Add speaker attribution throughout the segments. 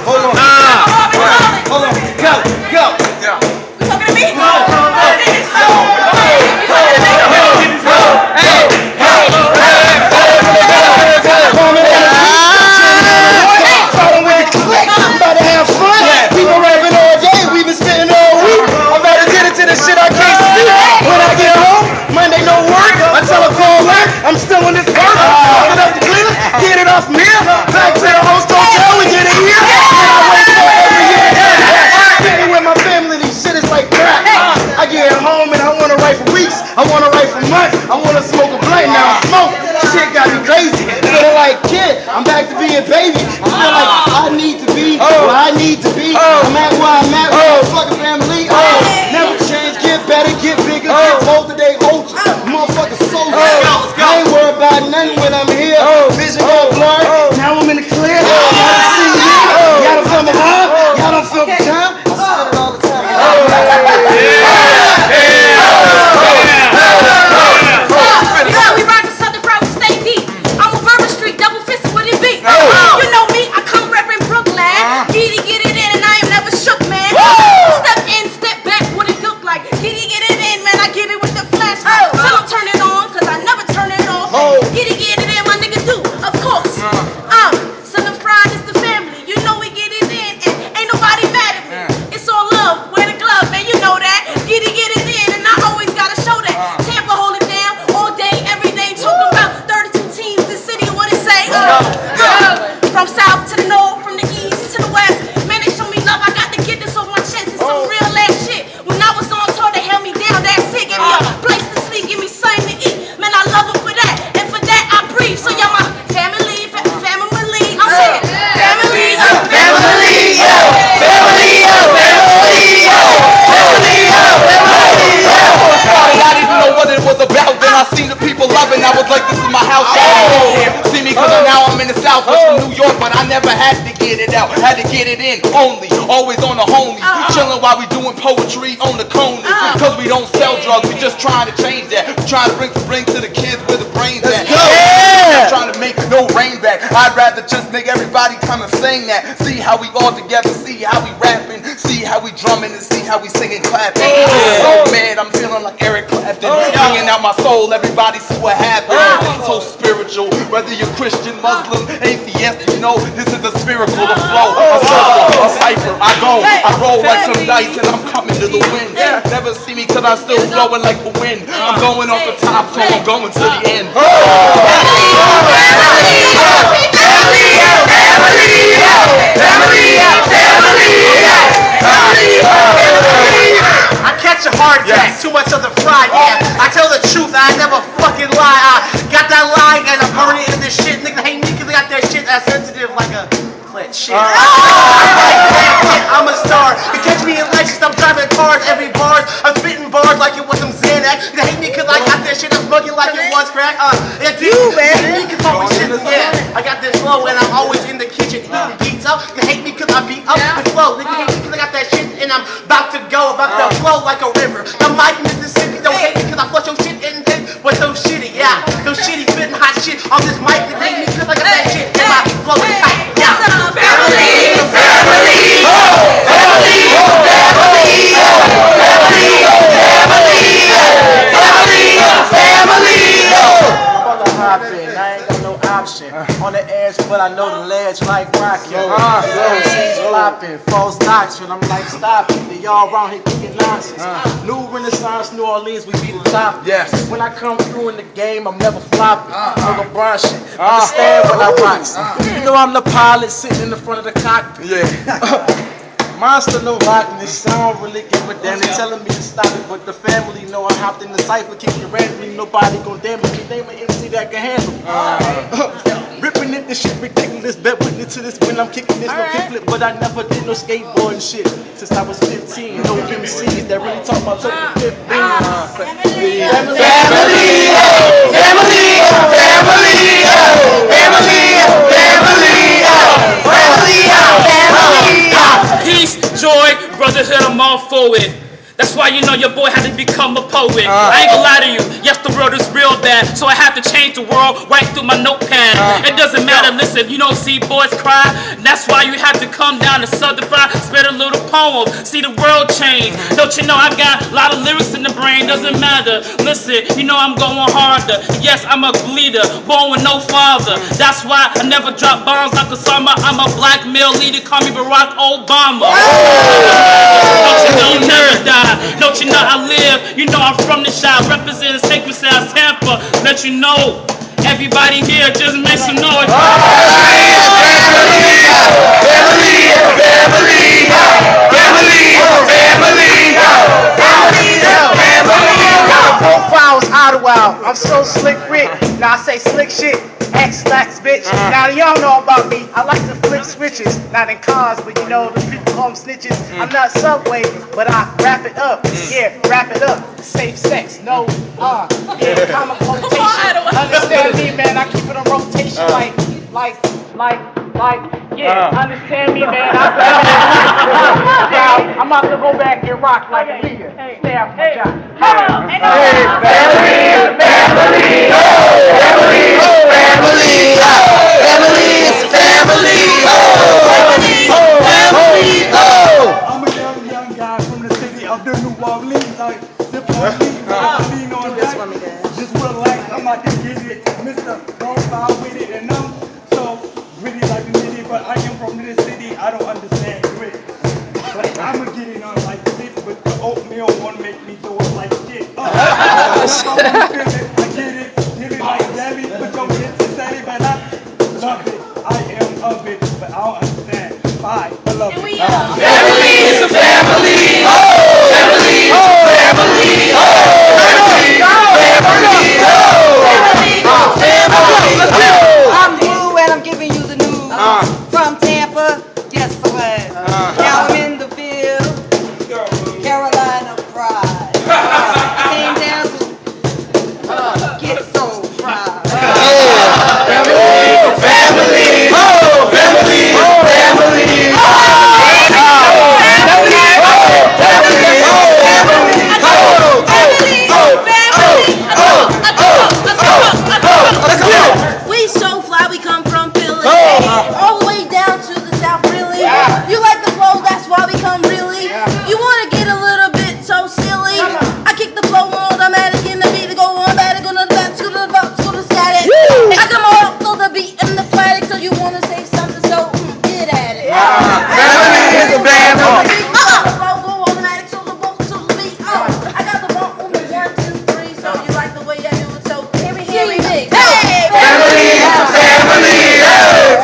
Speaker 1: Hold on. Hold on. Go.
Speaker 2: Yeah.
Speaker 3: You talking to me?
Speaker 1: I'm still in this work. Get up the clear, get it off me. Back to the host hotel, we get it here. And I wait for every year. Sitting with my family, these shit is like crack. I get home and I wanna write for weeks. I wanna write for months. I wanna smoke a blunt. Now I smoke. Shit got me crazy. Feeling like kid. I'm back to being baby. I feel like I need to be where I need to be. I'm at where I'm at with my fucking family. Never change, get better, get bigger, get bolder, they ultra. Motherfuckers soldiers. I ain't worried about nothing when I'm here. Vision got blurred. Now I'm in the clear. Y'all see me. Y'all don't feel my love. Y'all don't feel the time. I spit it all the time.
Speaker 3: Yeah, we ride the Southern Pride, we stay deep. I'm on Bourbon Street, double fisted with it beat. You know me, I come reppin' Brooklyn. Get it in, and I ain't never shook, man. Step in, step back, what it look like. Get it in, man, I get it with the flash. Tell them turn it on, cause I never turn it off. Get it in, my nigga do, of course. Southern Pride is the family. You know we get it in, and ain't nobody mad at me. It's all love, wear the glove, man, you know that. Get it in, and I always gotta show that. Tampa hold it down all day, every day. Talking about 32 teams, this city, what it say? From south to the north, from the east to the west. Man, they show me love, I got to get this off my chest. It's some real ass shit. When I was on tour, they held me down, that's it. Give me a place to sleep, give me something to eat. Man, I love them for that, and for that I breathe. So y'all my family, family. I'm saying family, family,
Speaker 2: I didn't know what it was about. Then I seen the people loving. I was like, this is my house. See me, cause now I'm in the South, from New York, but I never had to get it out. Had to get it in only. Always on the homies. Chilling while we doing poetry on the coney. Cause we don't sell drugs, we just trying to change that. We trying to bring to the kids where the brains at. I'm trying to make no rain back. I'd rather just make everybody kind of sing that. See how we all together, see how we rapping, see how we drumming, and see how we singing, clapping. Oh man, I'm feeling like Eric Clapton, bringing out my soul. Everybody see what happened. So spiritual, whether you're Christian, Muslim, atheist, you know this is the spiritual, the flow. A circle, a cipher. I roll like some dice, and I'm coming to the wind. Never see me 'cause I'm still flowing like the wind. I'm going off the top, so I'm going to the end.
Speaker 4: I catch a heart attack, too much of the fry, I tell the truth, I never fucking lie. I got that lie and I'm burning in this shit. Nigga hate me 'cause I got that shit that's sensitive like a clit shit. I'm a star. You catch me in Lexus, I'm driving cars, every bars. I'm spitting bars like it was some Xanax. You hate me 'cause I got that shit, I'm smoking like it was crack. You man, you talk shit, I got this flow and I'm always in the kitchen eating pizza. You hate me 'cause I beat up the flow. Nigga hate me 'cause I got that shit and I'm about to go, about to flow like a river. The mic Mississippi, don't hate me 'cause I flush your shit in but so shitty, so shitty, spitting hot shit on this mic. You hate me 'cause I got that shit and my flow is tight, Family, family, I ain't got no option. On the edge, but I know the ledge like rockin'. She's flopping, false doctrine. I'm like, stop it. They all around here kicking nonsense. New Renaissance, New Orleans, we be the top.
Speaker 2: Yes.
Speaker 4: When I come through in the game, I'm never flopping. No LeBron shit. Understand when I rock. You know I'm the pilot sitting in the front of the cockpit. Monster no rockin' this, I don't really give a damn. They telling me to stop it, but the family know I hopped in the Cypher, kicking randomly. Nobody gon' damage me. Name an MC that can handle me. Ripping it, this shit ridiculous. Bet witness to this when I'm kicking this, no kickflip. But I never did no skateboarding shit since I was 15. No MCs that really talk about something 15. Family, family, family, family,
Speaker 5: peace, joy, brotherhood, I'm all for it. That's why you know your boy had to become a poet. I ain't gonna lie to you. Yes, the world is real bad, so I have to change the world right through my notepad. It doesn't matter, listen, you don't see boys cry. That's why you have to come down to Southern Fried, spit a little poem, see the world change. Don't you know I got a lot of lyrics in the brain, doesn't matter. Listen, you know I'm going harder. Yes, I'm a bleeder, born with no father. That's why I never drop bombs like Osama. I'm a black male leader, call me Barack Obama. Don't you know you never die? Don't you know I live? You know I'm from the shop, representing Sacred South Tampa. Let you know, everybody here just make some noise.
Speaker 1: Profiles out of wild. I'm so slick Rick. Now I say slick shit. X-lax bitch. Now y'all know about me. I like to flip switches. Not in cars, but you know the people call them snitches. I'm not Subway, but I wrap it up. Yeah, wrap it up. Safe sex. No, yeah, common quotation. Understand me, man. I keep it on rotation yeah, understand me, man. I'm about to go back and rock like a leader. Stay out my job.
Speaker 6: I'm a young guy from the city of the New Orleans. Like, the lean on that. Just relax, I'm about to get it. Mr. Don't foul with it. And I'm so really like the city, but I am from this city. I don't understand grit. But I'ma get it on like this, but the oatmeal won't make me do it like shit. I get it, give it like Debbie, put your hits inside it, but I love it. I am of it, but I don't understand. Bye, I love it.
Speaker 2: Family is a family. Family is a family.
Speaker 7: I'm Blue and I'm giving you the news from Tampa, yes for glad. Now I'm in the field, Carolina pride. Came down to get so fried.
Speaker 3: We so fly, we come from Philly, all the way down to the south, really. You like the flow, that's why we come, really. You wanna get a little bit so silly? I kick the flow more automatic in the beat to go on back, go to the back, to the box, to the static. I come off to the beat and the flag, so you wanna say something, so get at it.
Speaker 2: Family is a family.
Speaker 3: The flow go automatic, so the box, to the beat. I got the bump on the 1, 2, 3, so you like the way I do it, so hear me, hey!
Speaker 2: Family is a family.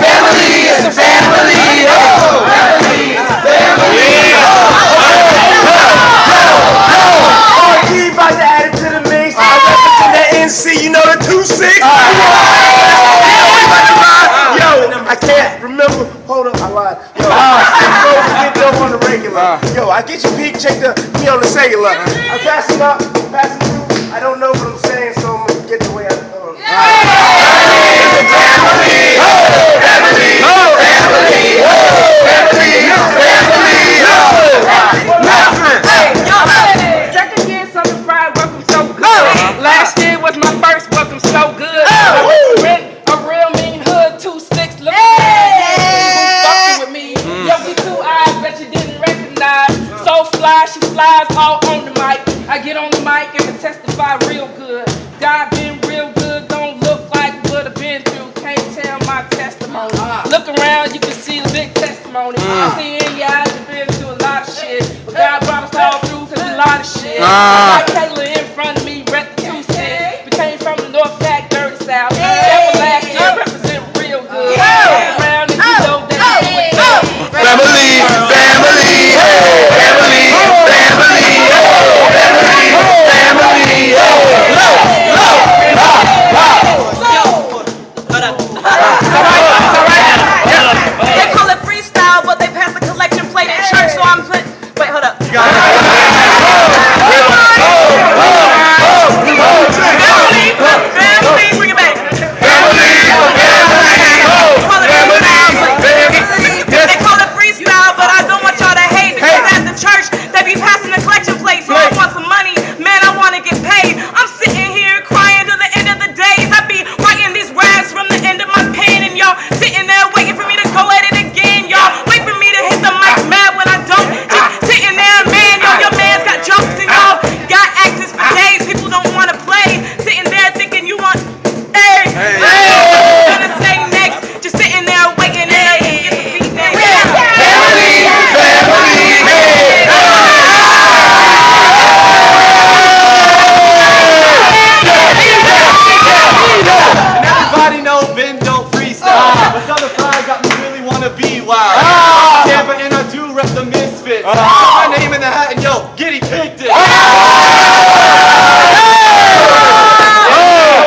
Speaker 2: Family is a family. Family is a family.
Speaker 1: RG about to add it to the mix. I represent that NC, you know the 2-6. Yo, I can't remember. Hold up, I lied. Yo, get dope on the regular. Yo, I get your peak, check me on the cellular. I pass him up, pass him through. I don't know what I'm saying, so I'm gonna get the way I
Speaker 8: Second year, Southern Fried, welcome so good. Last year was my first, welcome so good. A real mean hood, 2-6, look fucking with me. Yo, we 2 eyes, bet you didn't recognize. So fly, she flies all on the mic. I get on the mic and I testify real good. God been real good, don't look like what I've been through. Can't tell my testimony. Look around, you can see the big testimony. See in your eyes, you've been through a lot of shit. But God brought us all through cause a lot of shit. Like Taylor in front of me, rep the 2-6. We came from the North Back, dirty South. That was last year, represent real good. Look around and you know that I'm doing good.
Speaker 2: Family, family, family, family, family,
Speaker 3: They call it freestyle, but they pass the collection plate at church, so I'm wait, hold up.
Speaker 2: Wow.
Speaker 9: Yeah, but and I do rep the Misfits. Put my name in the hat and yo, Giddy picked it. That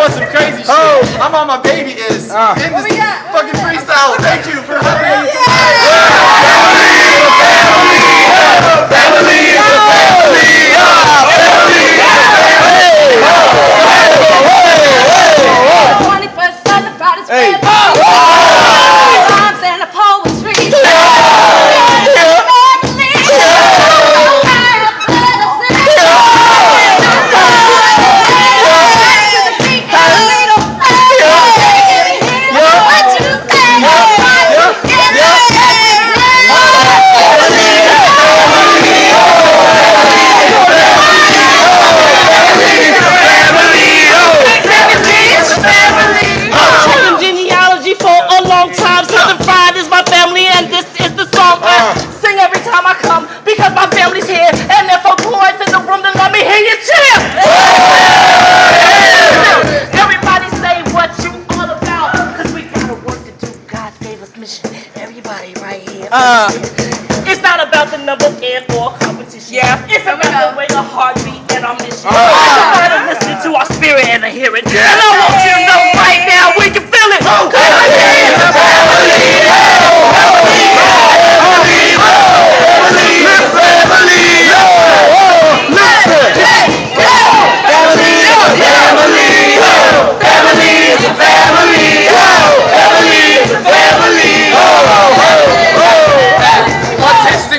Speaker 9: was some crazy shit. I'm on my baby is in this fucking freestyle. Thank you for having me.
Speaker 5: Because my family's here, and if a boy's in the room, then let me hear you cheer. Everybody say what you all about, cause we got a work to do. God gave us mission. Everybody right here. It's not about the number and or competition. Yeah, it's about the way the heartbeat and our mission. It's about to listen to our spirit and to hear it. And I want you to know right now we can feel it.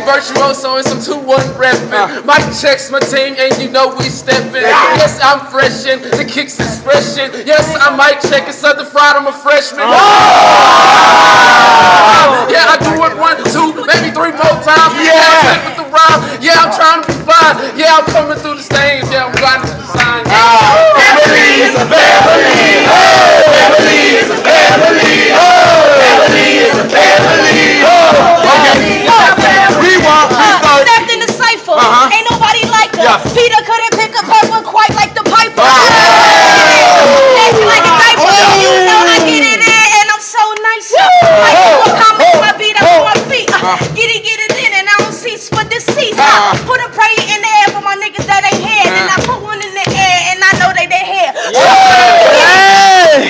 Speaker 8: Virtuoso and some 2-1 reppin'. Mike checks my team and you know we steppin'. Yes, I'm freshin', the kicks expression. Yes, I might check it, Southern Fried, I'm a freshman. Yeah, I do it 1, 2, maybe 3 more times. Yeah, with the rhyme. Yeah, I'm trying to be fine. Yeah, I'm coming through the stage. Yeah, I'm grinding through the signs.
Speaker 1: Family is a family. Family is a family. Family is a family.
Speaker 3: Stepped in the Cypher. Ain't nobody like us. Peter couldn't pick a purple quite like the Piper. Acting like a diaper. You know I get it in and I'm so nice. Like comment my beat up on my feet. Get it in and I don't cease for deceit. Put a prayer in the air for my niggas that ain't here. And I put one in the air and I know they here.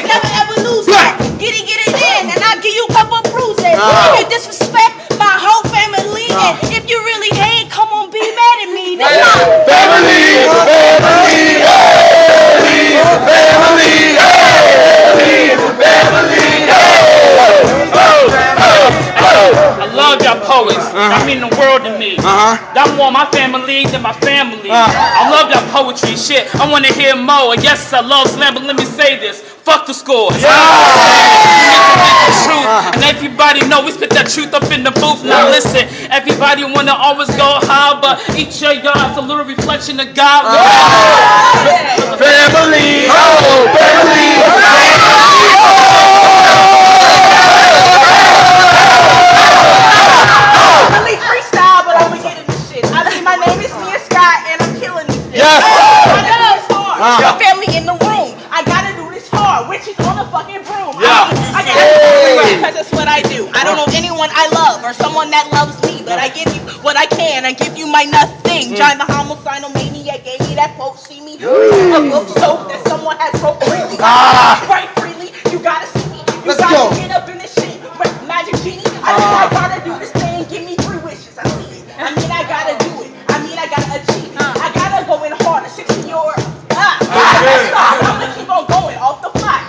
Speaker 3: Never ever lose that. Get it in and I'll give you a couple bruises. If you disrespect my whole family and if you really hate, come on, be mad at me.
Speaker 1: Family is a family. Family is a family. Family is a family.
Speaker 5: I love y'all poets. That mean the world to me. Y'all more my family than my family. I love y'all poetry. Shit, I want to hear more. And yes, I love slam, but let me say this. Fuck the scores. Truth. And everybody know we spit that truth up in the booth. Now listen, everybody wanna always go high, but each of y'all is a little reflection of God.
Speaker 1: Family. Family.
Speaker 3: Really freestyle, but I'm getting this shit. I mean, my name is Mia Scott, and I'm killing this shit.
Speaker 1: Yes.
Speaker 3: I know it's hard. Your family in the room. I gotta do this hard. Witches on the fucking broom. I gotta do it because that's what I do. I don't know anyone I love or someone that loves me, but I give you what I can. I give you my nothing. John the homicidal maniac gave me that quote. See me? A book soap that someone has broke freely. Right freely. You gotta see me. You gotta get up in this shit. Magic genie. I gotta do this thing. Give me 3 wishes. I see it. I mean, I gotta do it. I mean, I gotta achieve it. I gotta go in hard. A 60-year-old. I'm gonna keep on going off the fly.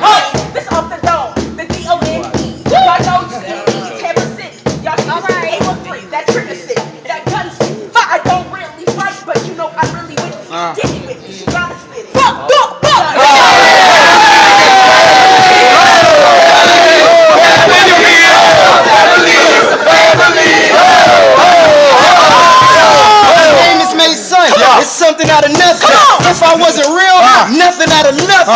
Speaker 3: This off the dome. The D-O-N-E. Y'all know T-E. Tampa City. Y'all see this April 3. That trigger city. That gun city. I don't really fight, but you know I'm really with you. Get it with me. Gotta spit it. Fuck.
Speaker 1: It's something out of nothing. If I wasn't real, nothing out of nothing.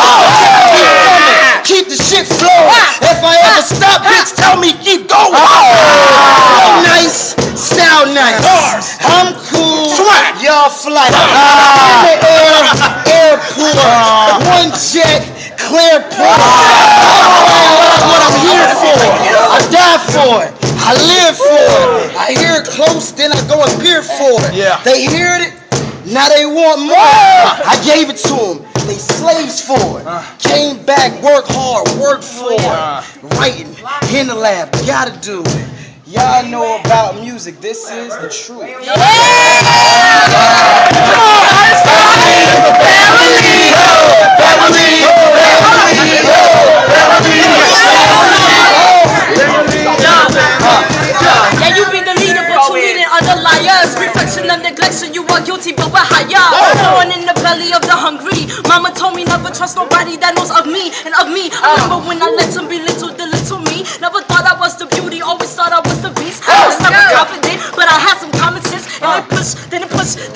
Speaker 1: Keep the shit flowing. If I ever stop, bitch, tell me keep going. Flow nice, sound nice. I'm cool, y'all flight. In the air, airport, 1 jet, clear port. What I'm here for, I die for it. I live for it. I hear it close, then I go and peer for it.
Speaker 4: Yeah.
Speaker 1: They heard it, now they want more. I gave it to them. They slaves for it. Came back, work hard, work for it. Writing in the lab, gotta do it. Y'all know about music. This is the truth.
Speaker 3: Yeah, you be the leader, but you leading other liars. Reflection of neglection, you are guilty, but we're higher. Born in the belly of the hungry. Mama told me never trust nobody that knows of me and of me. I remember when I let them belittle the little me. Never thought I was the beauty, always thought I was the beast. I was never confident, but I had some common sense. And I pushed, then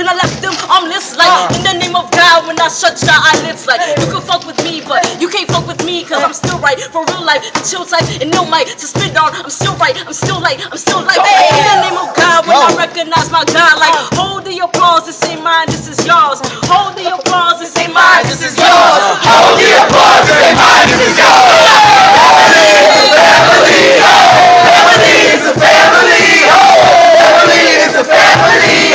Speaker 3: I left them armless. Like in the name of God, when I shut your eyelids, like you can fuck with me, but you can't fuck with me, cause I'm still right for real life. The chill type and no mic to spit on. I'm still right, I'm still light, I'm still light. In the name of God, when I recognize my God, like hold the applause and say mine, this is yours. Hold the applause and say mine, this is yours.
Speaker 2: Hold the applause and say mine, this is yours. Family is a family, family is a family, family is a family.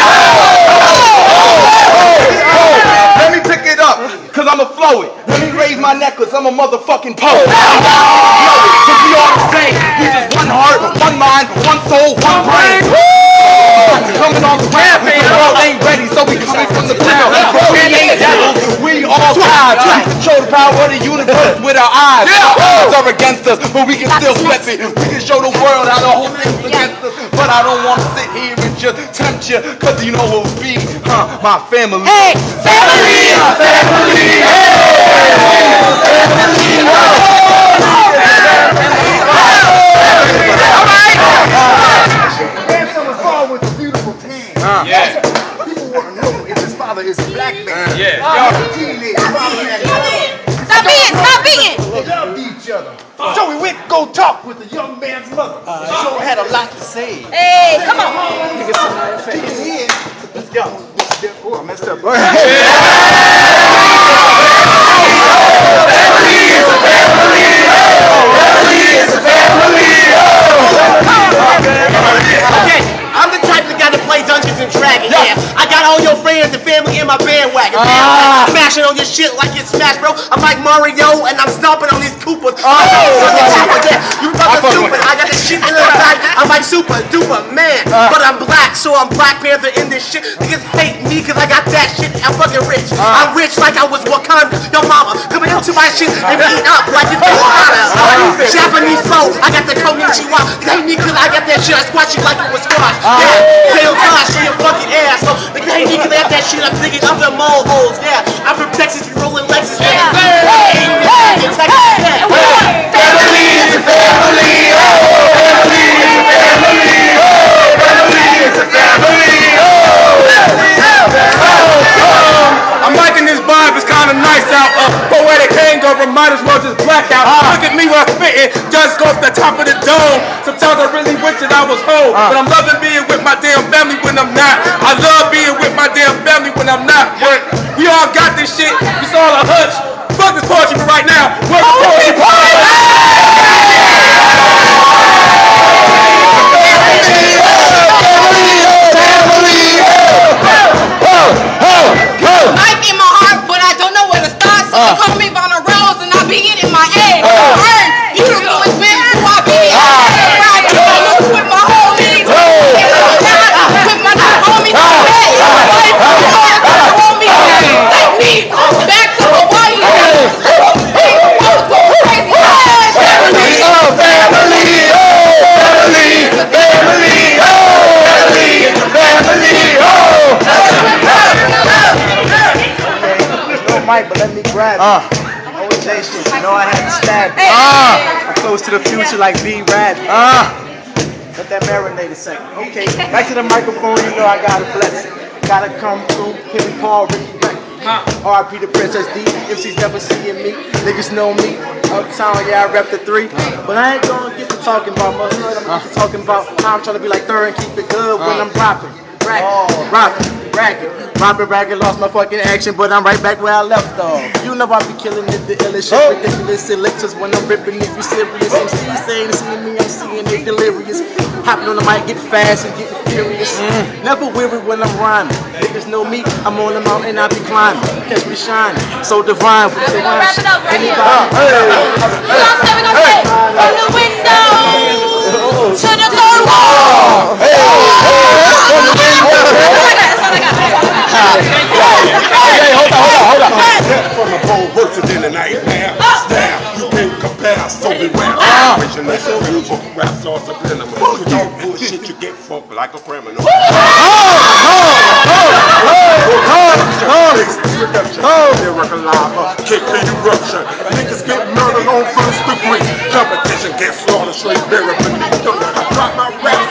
Speaker 2: Let me pick it up, cause I'ma flow it. Let me raise my neck, cause I'm a motherfucking poet. Cause we all the same. We just one heart, one mind, one soul, one brain. Coming on the ground, the world ain't ready, so we can swing from the ground. We ain't devils, we all gods. We control the power of the universe with our eyes. Odds are against us, but we can still flip it. We can show the world how the whole thing's against us. But I don't wanna sit here and just tempt you, cause you know who'll be, my family.
Speaker 3: Hey,
Speaker 2: Family, family,
Speaker 6: Grandson was with a beautiful tan.
Speaker 2: Yeah.
Speaker 6: People want to know if his father is a black man.
Speaker 2: Yeah.
Speaker 3: Stop being.
Speaker 6: They loved each other. So we went to go talk with the young man's mother. She sure had a lot to say.
Speaker 3: Hey, come on.
Speaker 6: Kick it in. Let's go. Oh, I messed up.
Speaker 10: Okay, I'm the type that got to play Dungeons and Dragons. Yeah, I got all your friends and family in my bandwagon. I'm smashing on your shit like it's Smash, bro. I'm like Mario and I'm stomping on these Koopas. You fucking stupid. I got this shit in the back. I'm like super duper man, but I'm black, so I'm Black Panther in this shit. Niggas hate me cause I got that shit. I'm fucking rich. I'm rich like I was Wakanda. Your mama coming into my shit and eat up like it's Wakanda. Japanese flow. I got the konnichiwa. They hate me cause I got that shit. I squash you like it was squash. Yeah, tail toss for your fucking ass. So they hate me cause I got that shit. I'm digging up the mole holes. Yeah, I'm from Texas. You rolling Lexus. Yeah. Family is a family.
Speaker 2: I'm liking this vibe, it's kinda nice out. Poetic hangover, might as well just black out. Look at me while spitting, just go off the top of the dome. Sometimes I really wish that I was home, but I'm loving being with my damn family when I'm not. I love being with my damn family when I'm not. But we all got this shit, it's all a hunch. Fuck this poetry for right now. Where's the poetry?
Speaker 3: Life in my heart, but I don't know where to start. So they call me on the roads and I be in my head. Beautiful as been who I be. Right, with my homies. With my homies. Take me back to Hawaii.
Speaker 4: Mike, but let me grab it. OJ shit, you know I had to stab it. I'm close to the future like B-Rad. Let that marinate a second. Okay, back to the microphone, you know I gotta bless it. Gotta come through, Henry Paul, Ricky Beck. R.I.P. the Princess D, if she's never seeing me. Niggas know me, uptown, yeah, I rep the 3. But I ain't gonna get to talking about my hood, I'm just talking about how I'm trying to be like third and keep it good when I'm dropping. Robbing racket, lost my fucking action, but I'm right back where I left off. You know I be killing it, the illest shit, ridiculous selectors when I'm ripping. If you serious, MCs saying seeing me, I'm seeing it delirious. Hopping on the mic, get fast and get furious. Never weary when I'm rhyming. Niggas know me, I'm on the mountain, I be climbing. Catch me shining, so divine with the rhyme.
Speaker 3: Wrap it up right here. We gonna say from the window to the third wall. From the window. That's all I got.
Speaker 2: Hold on.
Speaker 11: From the pole, worse than the nightmare. Now, you can't compare, so beware. Original book, rap songs are criminal. With all bullshit, you get fucked like a criminal. Lyrical lava, kick the eruption. Niggas get murdered on first degree. Competition gets slaughtered straight buried beneath the. I drop my rap